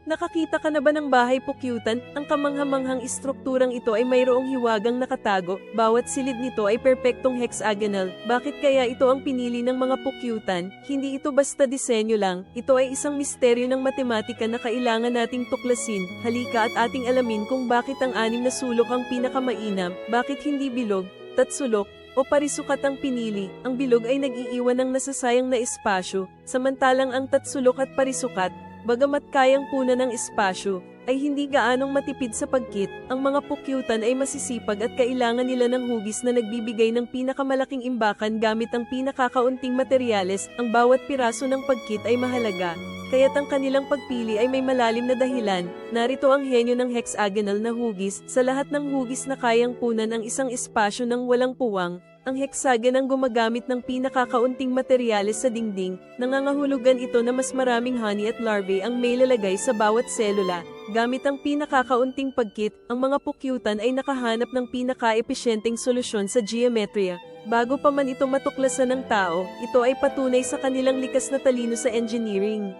Nakakita ka na ba ng bahay pukyutan? Ang kamanghamanghang istrukturang ito ay mayroong hiwagang nakatago, bawat silid nito ay perpektong hexagonal. Bakit kaya ito ang pinili ng mga pukyutan? Hindi ito basta disenyo lang, ito ay isang misteryo ng matematika na kailangan nating tuklasin. Halika at ating alamin kung bakit ang anim na sulok ang pinakamainam, bakit hindi bilog, tatsulok, o parisukat ang pinili. Ang bilog ay nag-iiwan ng nasasayang na espasyo, samantalang ang tatsulok at parisukat, bagamat kayang punan ng espasyo, ay hindi gaanong matipid sa pagkit. Ang mga pukyutan ay masisipag at kailangan nila ng hugis na nagbibigay ng pinakamalaking imbakan gamit ang pinakakaunting materyales. Ang bawat piraso ng pagkit ay mahalaga, kaya't ang kanilang pagpili ay may malalim na dahilan. Narito ang henyo ng hexagonal na hugis. Sa lahat ng hugis na kayang punan ang isang espasyo ng walang puwang, ang hexagon ang gumagamit ng pinakakaunting materyales sa dingding. Nangangahulugan ito na mas maraming honey at larvae ang may lalagay sa bawat selula. Gamit ang pinakakaunting pagkit, ang mga pukyutan ay nakahanap ng pinaka-epesyenteng solusyon sa geometria. Bago pa man ito matuklasan ng tao, ito ay patunay sa kanilang likas na talino sa engineering.